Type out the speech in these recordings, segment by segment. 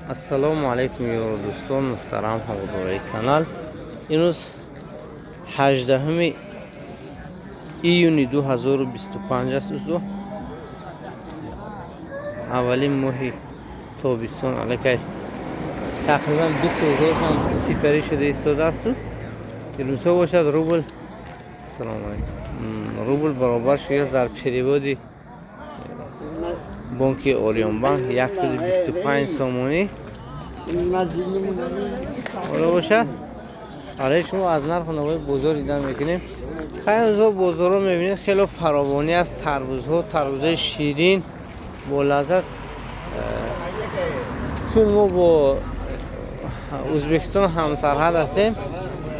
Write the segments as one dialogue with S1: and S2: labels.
S1: السلام علیکم یار دوستان محترم هواداری کانال. امروز 18 ایون 2025 است دوستان. اولین ماه تابستان علیکه تقریبا 20 روز هم سپری شده ایستاده است. امروز باشد روبل سلام علیکم روبل برابر شده در پریودی بانک اوریون بانک 125 سومونی حالا باشد. حالا شما از نرخ نوای بزرگ دیدن میکنیم. خیلی روزا بزرگ رو میبینید خیلی فراوانی است. تربوزهای شیرین با لذت. چون ما با ازبکستان همسرحد هستیم،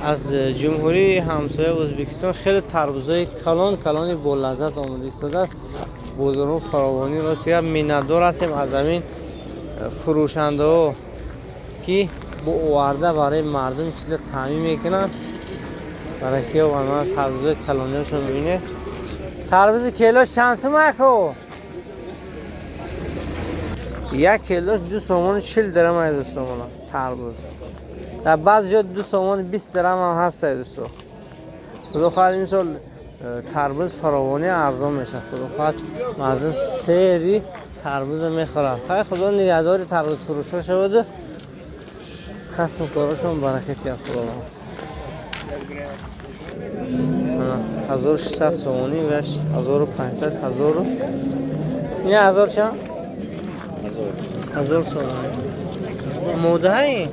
S1: از جمهوری همسایه ازبکستان خیلی تربوزهای کلان با لذت آماده شده است. بزرگ فراوانی راست میندار هستیم از همین فروشنده ها که با آورده برای مردم چیز تامین میکنن. برای که آنها تربوز کلانی هاشون میبینه. تربوز کیلو چند تومه کو؟ 1 کیلو 2 سومون 40 درهم دوستان. تربوز در بعض جا 2 سومون 20 درهم هم هست دوستان. خدا خواهد این سال تربوز فراوانی ارزان میشه. خدا خواهد مردم سری تربوز میخورن. خدا نگهدار تربوز فروشا شود. خصم کارشون برکت یاد خدا. 1600 سومونی وش 1500 1000 این 1000 چند؟ 1000 سومونی موده هایی؟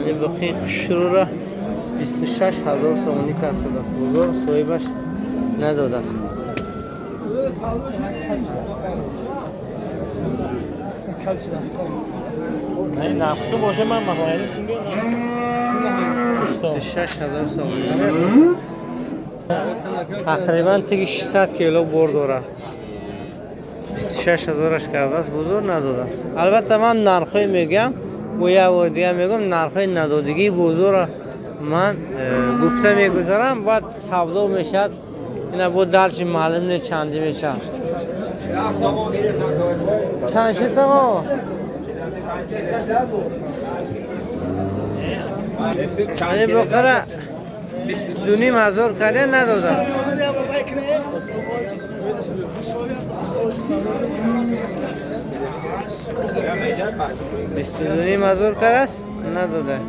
S1: این بخی شروع را 26000 سومونی کسد است. بزرگ صاحبش نداده است.
S2: نه نفته باشه من مقایل
S1: 26000 سومونی تقریبا تیگه 600 کیلو بر داره. 26000 کرده است. بزرگ نداده است. البته من نرخی میگم و یا دیگه میگم نرخی ندادگی بزرگ من گفته میگذارم بعد سودا میشد. اینا بود درش معلوم نه چندی میشه. چند شد ما؟ این بقره 22,000 کرده نداده. 22,000 کرده است نداده.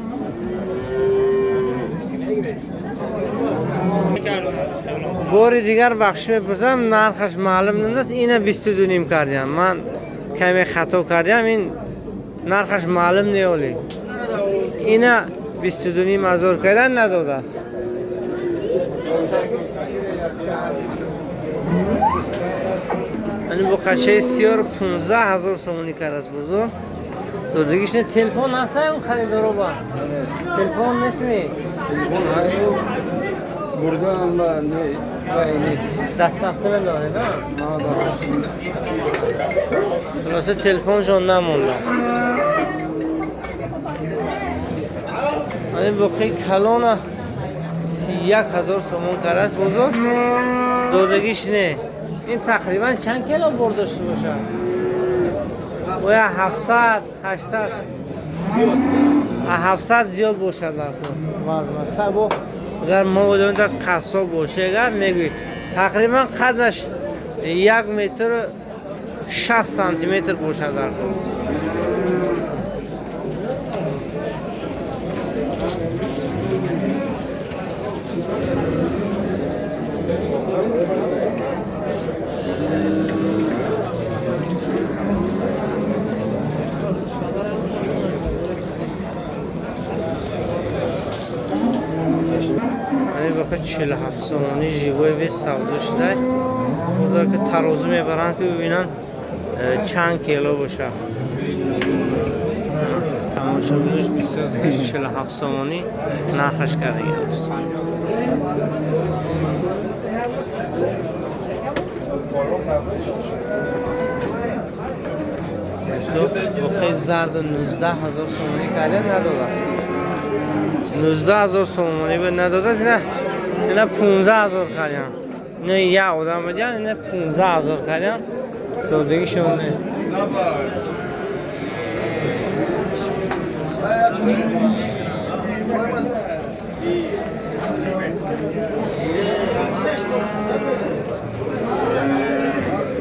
S1: باری دیگر بخش میپرسم نرخش معلوم نیست. اینه 22,5 کردیم. من کمی خطا کردیم. این نرخش معلوم نیولی. اینه 22,500 کردن نداده است. این با خچه سیار 15000 سومونی کرده است. بزرگ دوردگیش نه تلفن هست اون خریدارو با تلفن نیست می
S3: burada ama ne
S1: دستخط داره نه خلاصه تلفن جان نمونده. این بقیه کلانه 31,000 سومون کرده است. بزرگ دوردگیش نه. این تقریبا چند کیلو بر داشته باشه؟ و یا 700 800 700 زیاد باشه در خود. اگر ما بودیم در قصاب باشه اگر میگوید تقریبا قدش 1 متر 60 سانتی متر باشه در خود. بخاطر 47 سومونی جیوی وی سودا شده. بازار که ترازو میبرن که ببینن چند کیلو باشه. تماشا بودش 47 سومونی نرخش کرده است. بقیه زرد 19,000 سومونی کرده نداده است. 19,000 سومونی به نداده است. اینا 15,000 کردن. نه یه آدم بدن اینا 15,000 کردن. دودگی شونه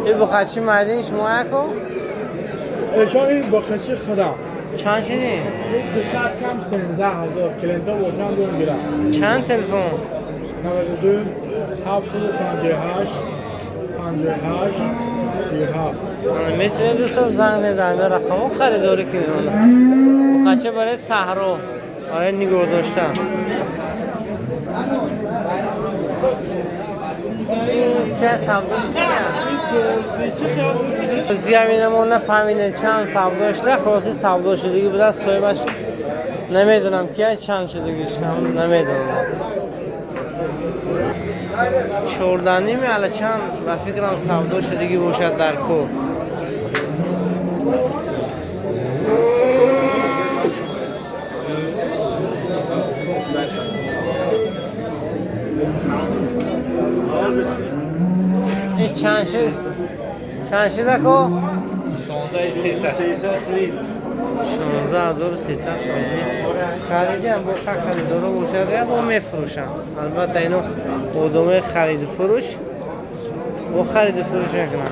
S1: این بخچی مردین شما اکو؟
S4: اشاری با خچی خدا
S1: چند شدی؟
S4: دو ساعت کم 13,000 کلنتا باشم دون گیرم
S1: چند تلفن؟
S4: 92 758 58 37
S1: میتونه دوستان زنگ ندارم رقمو خریداری کنیم بخچه برای صحرا برای نگاه داشتن چه سبداش دیگه؟ زیامینمون نفهمیدیم چند سبداش ده خلاصی سبداش دیگه بوده صاحبش نمیدونم که چند شدگیش نمیدونم چوردنی میاله چند و فکرم سبداش دیگه باشد در کو این چند شده کو؟ 16,300 خریدی هم با خریدارو باشد یا با میفروشن البته اینو قدومه خرید فروش با خرید فروش نکنن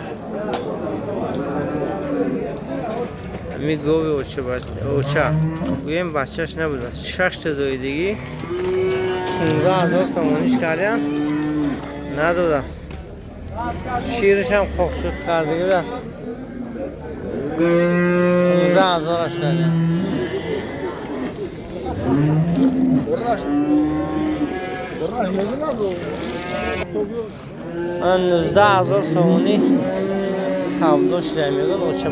S1: می گوی اوچه گویم بچهش نبوده 6 تا زایدگی 15,000 سامانیش کردیم ندوده است شیرش هم خوکشک خردگی بود است 15,000 کردیم من 19,000 سامانی سوداش میداد اوچه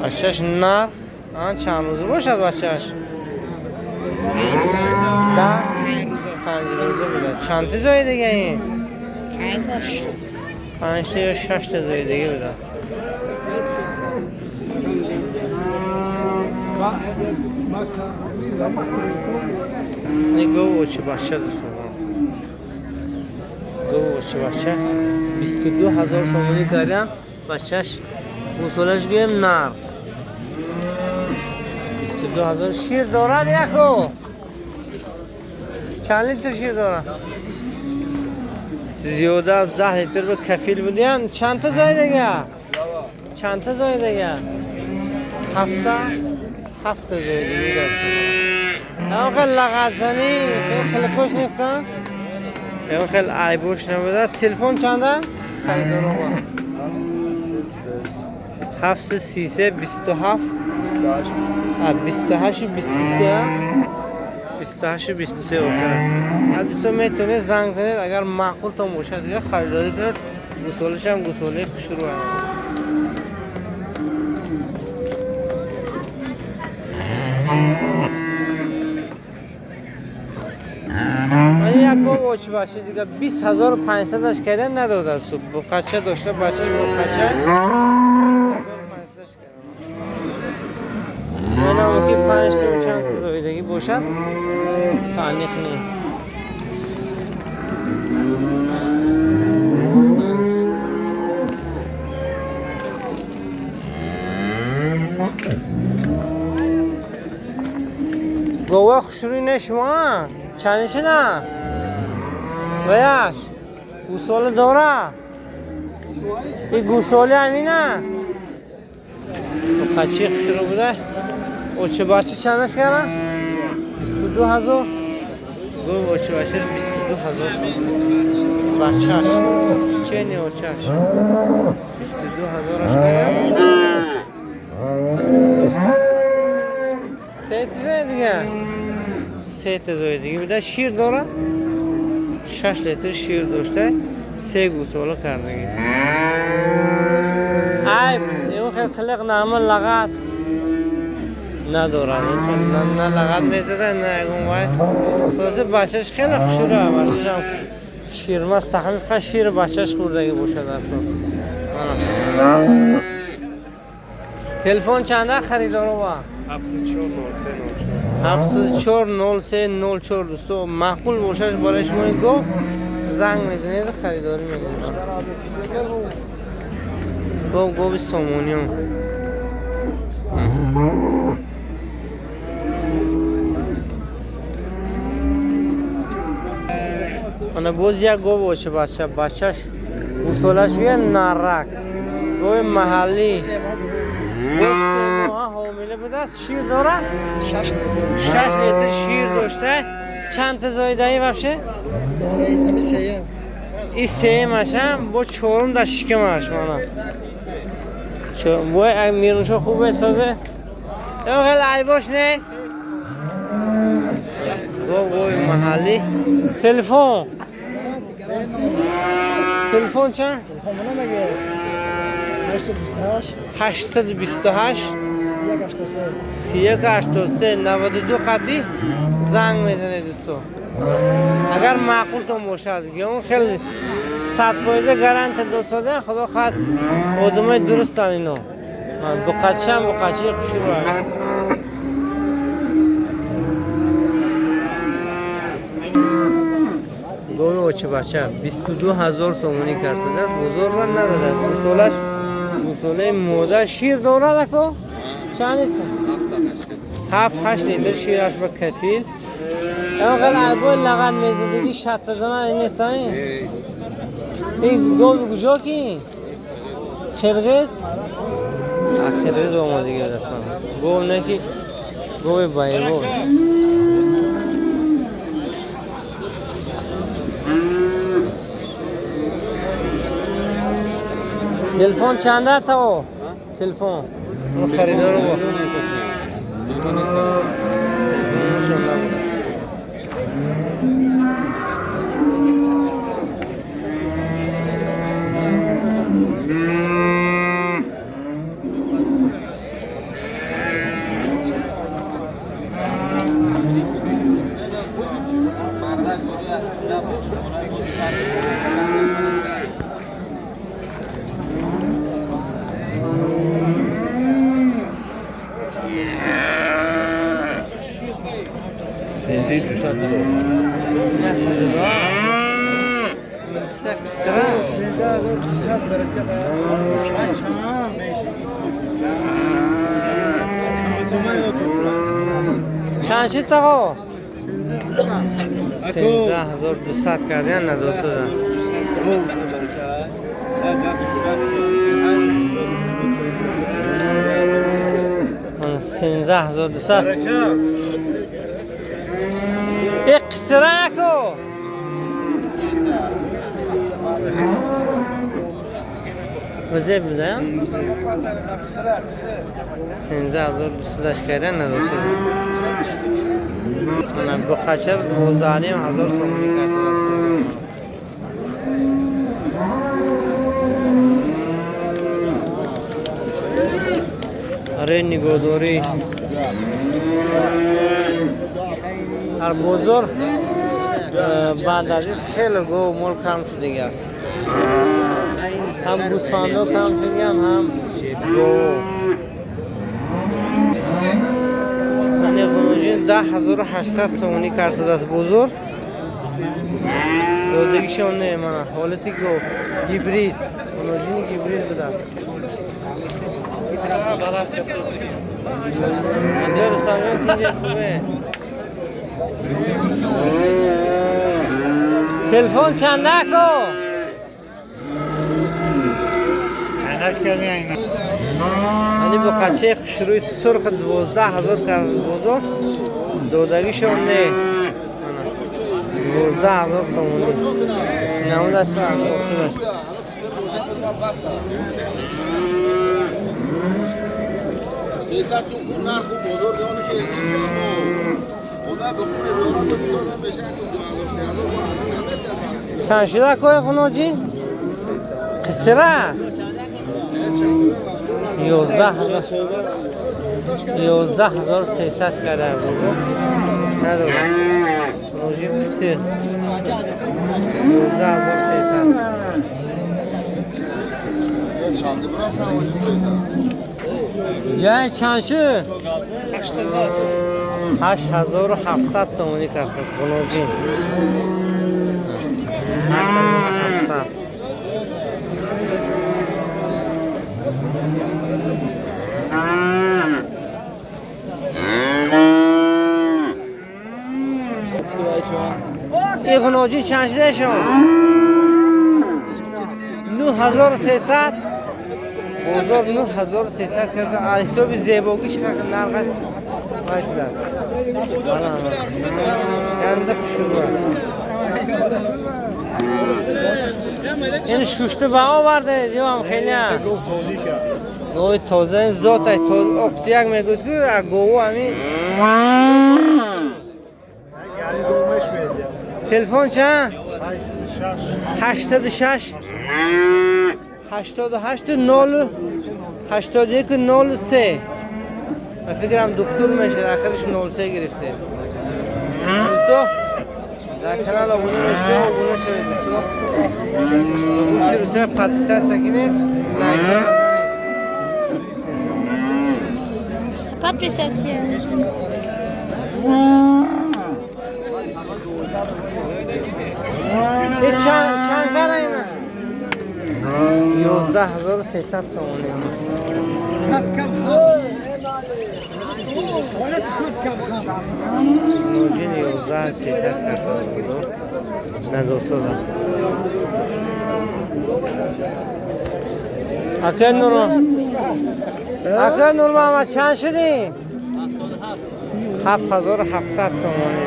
S1: بچهش نه چند روزه باشد بچهش 5 روزه بوده چند تا زایی دیگه این؟ 5 تا یا 6 تا زایی دیگه بوده است این گو اوچه بچه دوستان گو اوچه بچه 22,000 سامانی کردیم بچهش گوسولش گویم نر 22,000 شیر دارد یکو چند لیتر شیر دارد زیاده از 10 لیتر به کفیل بودین چند تا زای دیگه چند تا زای دیگه 7 تا زای دیگه دارد اما خیلی لغزنی خیلی خوش نیستن اما خیلی عیبوش نبوده است تلفن چنده؟ خیلی دارم 733 27 28 23 28 23 از دوستان میتونه زنگ زنید اگر معقول تا باشد دیگه خریداری کنید گوسولش هم گوسوله شروع من یک گو اوچ باشه دیگه 20,500 اش کردن نداده است با قچه داشته بچه با قچه 20,500 اش کردن من هم که 5 تا چند تا زایدگی باشد تعنیق نیم گوه خوشروی نشما چندشه نه ویش گوساله داره این گوساله همینه خچی خوشرو بوده اوچه بچه چندش کردن 22,000 گوه اوچه بچه 22,000 بچهش چه نی اوچهش 22,000 اش کردن 3 تا دیگه 3 تا دیگه بوده شیر داره 6 لیتر شیر داشته 3 گوساله کردگی ای اون خیلی خلق نعمل لغت نداره نه لغت میزده نه اگون وای خلاصه بچهش خیلی خوشوره بچهش هم شیرمست تخمیق شیر بچهش خوردگی باشه در تلفن چنده خریدارو با 704 دوستو معقول باشش برای شما این گفت زنگ میزنید خریداری میگیرید گوی سومونیوم انا باز یک گو باشه بچهش اصولش یه نرک گوی محلی گوی 3 ماه حامله بوده است شیر داره 6 لیتر شیر داشته چند تا زایده ای بفشه؟
S5: 3
S1: این 3 ماشم با 4 در شکمش مانا بای میرونشو خوبه سازه یا خیلی عیباش نیست گوی محلی تلفن چند؟ 828 3183 92 قطعی زنگ میزنه دوستو اگر معقول تو باشه یا اون خیلی 100% گارانتی 2 ساله خدا خواهد آدمای درست اینو بقچه خوشی رو گوی اوچه بچه 22,000 سومونی کرده است بزرگ رو نداده اصوله موده شیر داره دکو چند لیتر 7-8 لیتر شیرش با کفیل اما قل عربای لغن میزدگی شط زنن این نیست این گوی کجا کی؟ خرگز؟ خرگز آمادگی دست من گوی نه که گوی بایگو تلفن چنده تا تلفن اون خریدار رو با تلفن چنده بوده چند شد تا 13,200 کردن نه 200 13,200 یک قصره کو وزه بوده 13,200 کردن نه 200 من با خچر 12,000 سومونی کرده است اره نگوداری هر بزرگ بعد از این خیلی گو مول کم شده است هم گوسفندو کم شده هم گو من خونوژین 10,800 سومونی کرده است بزرگ دودگیشون نه من حالتی گو گیبرید خونوژین گیبرید بوده است اندر سامیان تینجه خوبه تلفن چنده کو؟ یعنی با قچه خشروی سرخ 12,000 کرده بزرگ دودگیشون نه 12,000 سومونی نمود است از اخیرش چند شده کوی خونوجی؟ قصره 11,300 کرده بزرگ نداره خونوجی قصه 11,300 جای چند شد؟ 8,700 سومونی کرده است خونوجی 8,700 دیگه چند شده شما 9300 بازار 9300 کسی حساب زیباگیش خرید نرخش وایسید است کنده شروع این شوشته با آورده دیو هم خیلی هم گوی تازه ذات ای تازه افزیگ میگوید که گوه همین تلفن چند؟ 86 88 0 81 03 من فکرم دکتر میشه آخرش 03 گرفته دوستو در کانال abone میشید abone شوید دوستو گفتی رو سر پادکست سکنید لایک
S6: Pas de prestation.
S1: این چند کاره اینا 11300 تومانی نوجین 11300 نه 200 اکر نور محمد چند شدی؟ 7700 تومانی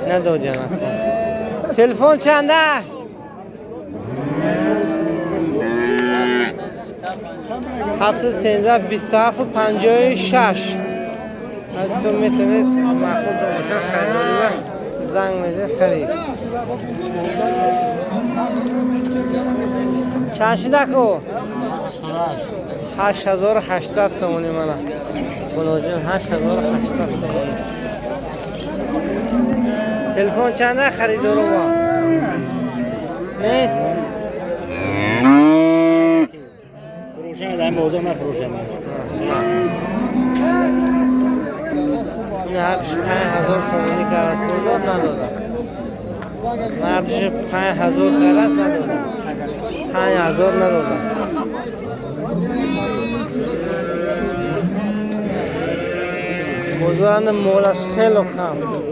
S1: ندادی انا تلفن چنده؟ 713 27 56 حتی میتونید معقول داشته خریداری و زنگ میده خرید چند شده که؟ 8800 تومانی منه بناجین 8800 تومانی تلفن چنده خریدارو با؟ نیست؟
S2: فروشم در موضوع نفروشم
S1: این حقش 5000 تومانی که از بازار نداده است مردش 5000 که است نداده 5000 نداده است بازارند مولش خیلی کم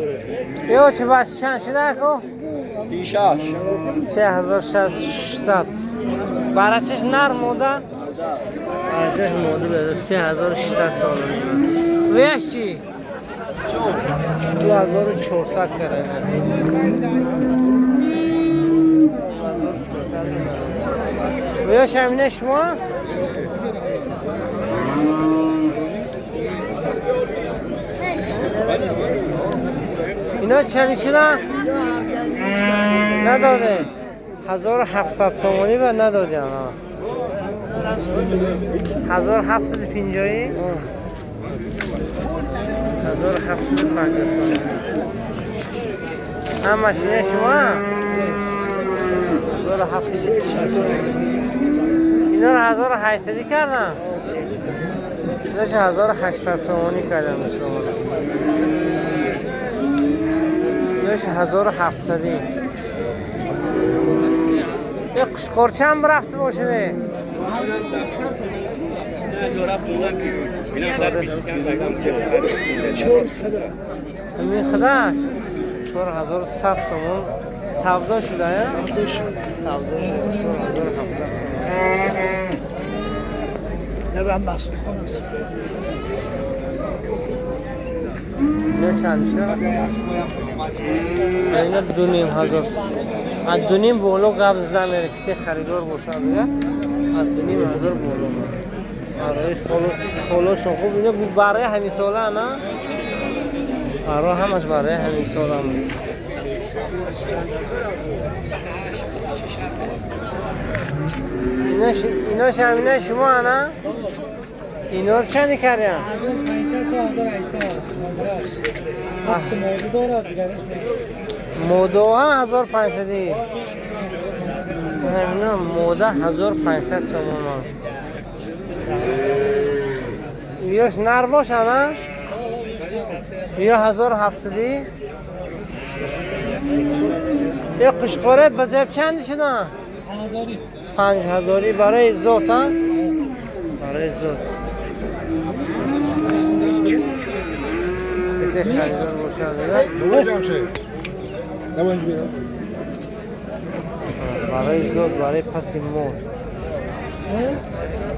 S1: یا چه بس چند شده که؟ 3600 برچش نرم موده؟ برچش موده بده 3600 تومانی ویش چی؟ 2400 کرده 2400 ویش همینه شما؟ اینا چنی چرا؟ نداده 1700 تومانی و نداده آنها 1750 1750 تومانی هم ماشینه شما 1750 اینا رو 1800 کردن اینا چه 1800 تومانی کردن ایناش 1700 یه قشقار چند برفت باشه به همین خداش 4100 تومن سودا شده یا؟ سودا شده 4700 تومن
S4: نبرم بس خلاص
S1: نه چند شده؟ اینا 2500 از 2.5 بولو قبض زده میره کسی خریدار باشه دیگه از 2500 بولو آره خلوشون خوب اینا برای همین ساله نه؟ آره همش برای همین ساله هم ایناش همینه شما نه؟ اینا رو چندی کردیم؟
S5: 1500 تا 1800 هفت موضوع داره دیگرش
S1: موضوع ها 1500 نمیدونم موضوع 1500 تومان یاش نر باشه نه؟ یا 1700 یه قشقاره بزیب چندی شده؟ 5000 برای زوت ها؟ برای زوت کسی خریدار باشه دیگه؟ برای زود برای پس مور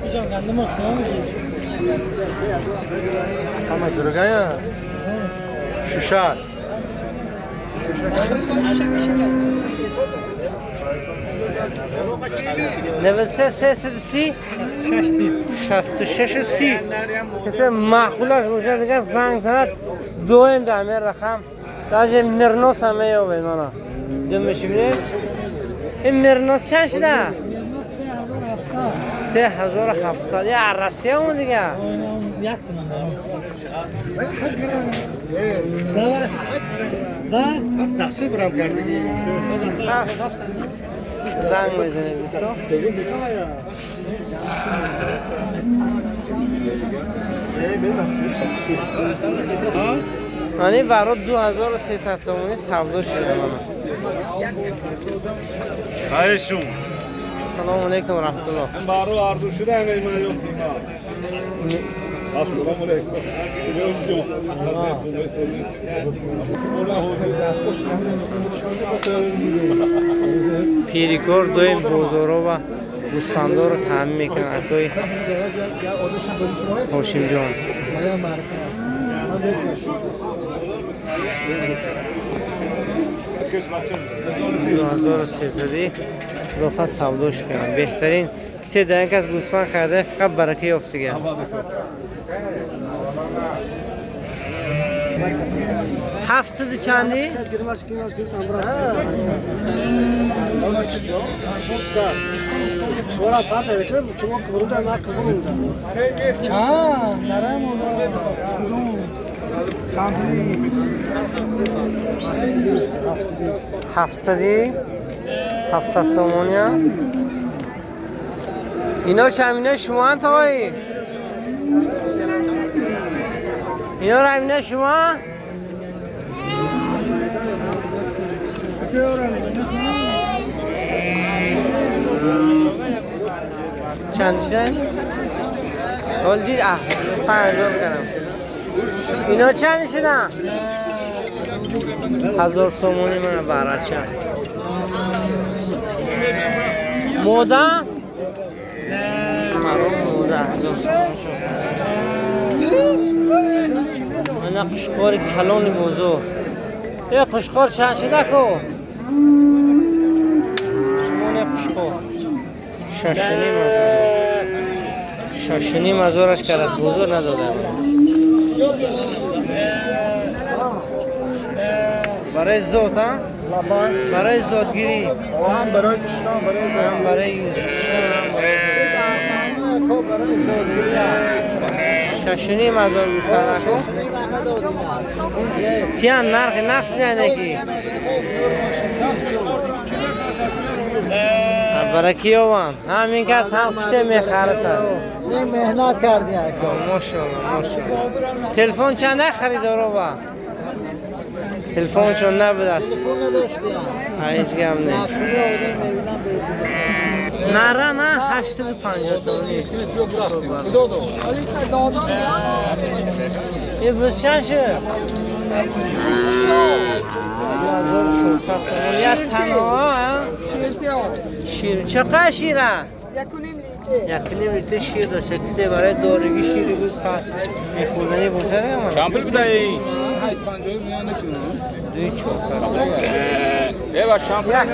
S5: اینجا گنده ماشنا میگیری
S3: همه درگاه ششار
S1: level 330 66 کسی معقولش باشه دیگه زنگ زند دویم دامه رقم داجه مرنوس همه یاوید مانا دو میشه بینیم این مرنوس چند شده؟ 3700 یه عرصی همون دیگه
S5: یک تومن دارم
S3: تقصیف رم کردگی
S1: زنگ میزنه دوستو آنی برای 2300 سومونی سودا شده مانا
S2: خواهشون
S1: سلام علیکم و رحمت الله
S2: من بارو آردو شده همه من یوم تیما السلام علیکم
S1: پیریکور دویم بوزورو و گوسفندا رو تامین میکنه اکوی هاشم جان 2300 روخا سوداش کنم بهترین کسی در از گوسفند خریده فقط برکه افتگی 700 چندی؟
S3: شورا پارت بکنم چون کبرود ما کبرود
S5: نرم و
S1: 700 سومونیا اینا شمینه شما هم تاوایی اینا رمینه شما چند شدن؟ حال دید 5000 کنم اینا چند شدن؟ 1000 سومونی من برای چند مودا؟ مرام مودا 1000 سومونی شد من قشقار کلان بزرگ یه قشقار چند شده کو؟ شما نه قشقار 6.5 هزارش کرد از بزرگ نداده برای زود ها؟ برای زودگیری
S3: هم برای کشتن برای
S1: برای زودگیری 6.5 هزار گفتن اکو کیان نقص زندگی برای کیا وان همین کس هم کسی میخرد
S3: مهنت کردی
S1: ماشاءالله تلفن چند خریدارو با تلفن چون نبود است
S3: تلفن نداشتی
S1: هیچ گم نه نره نه 850 سومونی یه بود چند شد 2400 سومونی یک تنها شیر چقدر شیره؟ 1.5 لیتر شیر داشته کسی برای دارگی شیری روز میخوردنی باشه نه
S2: چمپل بدهی
S1: 2400
S2: ای با چمپل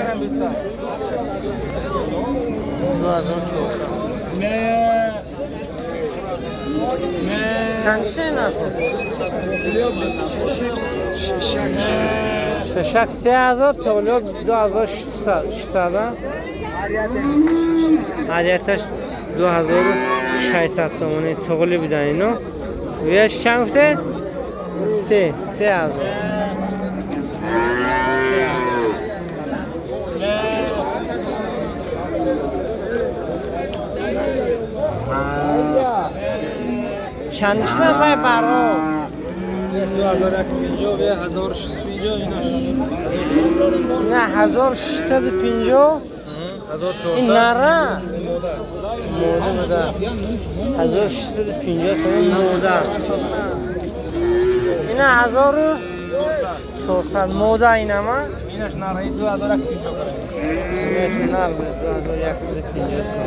S1: 2400 چند شده نکن ششک 3000 تولید 2600 عدیتش 2600 سومونی تغلی بدن اینو ویش چند گفته؟ 3000 چندش من پای برا
S5: 2150 و 1650 ایناش
S1: نه 1650 این نره موده بده 1650 سومون موده اینا 1400 موده این همه
S5: اینش نرهی 2150
S1: اینش نر 2150 سوم.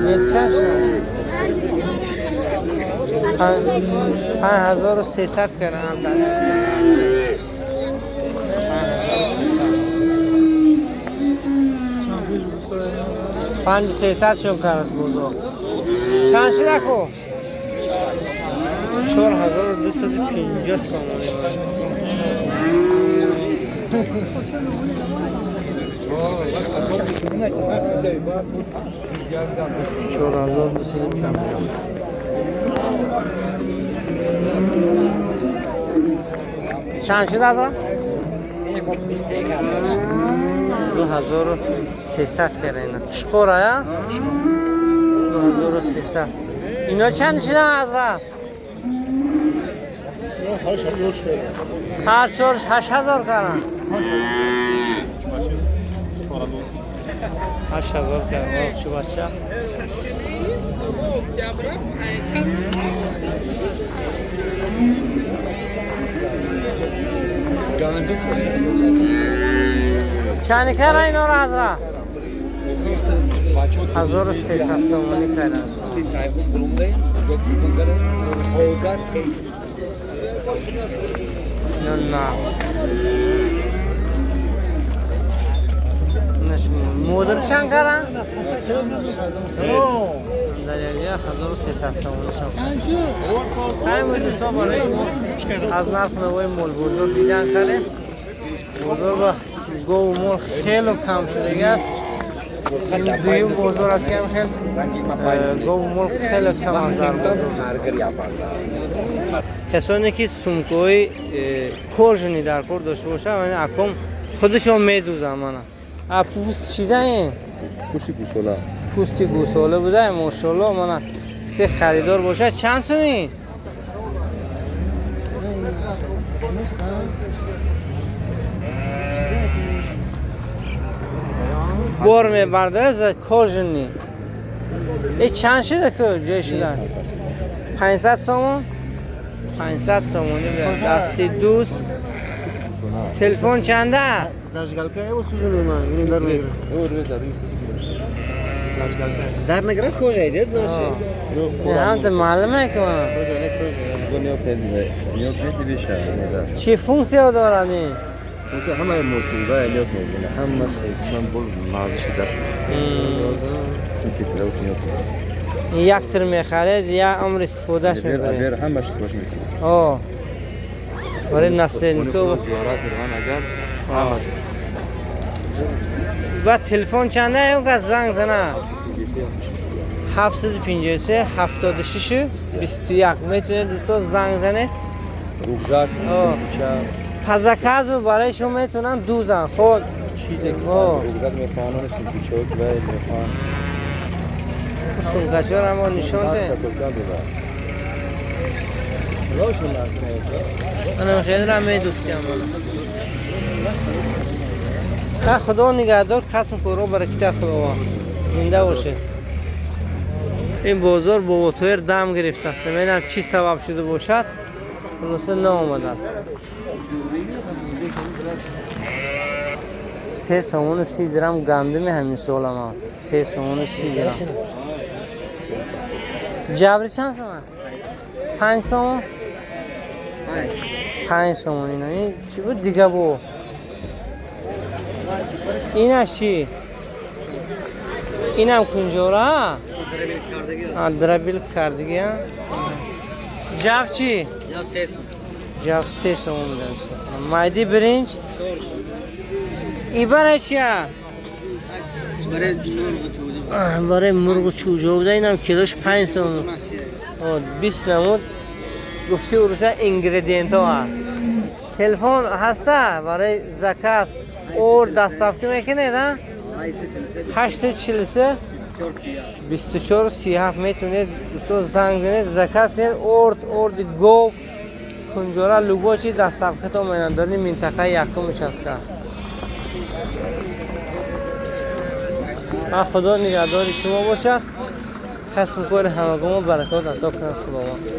S1: این چند شد؟ 5300 کردن. 5300 چون کارش بزرگ. چند شد اکو؟ 4250 سوم. 4250. چند شد از 2300 کردن. شکر آیا 2300. اینا چند شدن از را؟ هر چورش 8000 کردن. 8000 کردن. چه بچه؟ چند کردن اینا را از را؟ 1300 سومانی کردن. نه مودر چند کردن؟ دلیلی 1300 سومانی شد. همین دوستا برای از نرخ نوای مول بزرگ دیدن کردیم. بزرگ گو و مول خیلی کم شده است. دویم بزرگ است که خیلی گو و مول خیلی کم از در بزرگ. کسانی که سمکوی کورژنی در کور داشته باشه اکم خودشون میدوزن منه. پوست چیزه این؟
S7: پوستی گوساله.
S1: پوستی گوساله بوده ماشاءالله منه. کسی خریدار باشه چند سومی؟ بار میبرده از کورژنی. این چند شده که جای شدن؟ 500 سومون؟ 500 سومونی بیاد دستی دوست. تلفن چنده؟
S3: زجگل که او سوزونه من اینو در میگیره. در نگرد کجایی دیز نشه.
S1: هم تو معلومه که من. چی فونکسیون دارد این؟
S7: همه موجوده الیوت میگیره. همه چون بول نازش دست.
S1: یک تر میخرید یا عمر استفادهش میبرید؟
S7: همه استفادهش میکنه.
S1: آه برای نسل نیکو و تلفن چنده اون که زنگ زنه 753 76 21 میتونه دوتا زنگ زنه.
S7: روزک
S1: پزکازو برای شما میتونن دوزن خود
S7: چیزی که روزک میخوانن سنتیچوک و میخوان
S1: سنگاچور هم نشون ده. من خیلی را میدوختیم. خدا نگهدار قسم کورو برکت خدا زنده باشه. این بازار با وتویر دم گرفته است. نمیدونم چی سبب شده باشد. خلاصه نامده است. 3 سومون 30 درم گندم همین سال ما. 3 سومون 30 درم. جبری چند سومن؟ 5 سومن؟ 5 سومن اینا. این چی بود دیگه بو؟ اینش چی؟ اینم کنجوره؟ دربیل کردگی ها؟ جب چی؟ جب 3 سومن میدن. مایدی برنج؟ این برای چیه؟ برای مرغ چوجه بوده. اینم کیلوش 5 سومن. 20 نمود. گفتی اروسا انگریدینت ها. تلفن هسته برای زکاس اور دستافکی میکنه نه؟ 843 24 37 میتونید دوستو زنگ زنید زکاس اور گوف کنجوره لوبوچی دستافکی تو مینداری منطقه یکمش هست که خدا نگهدار شما باشد. کسب و کار همگان برکات عطا کنه خداوند.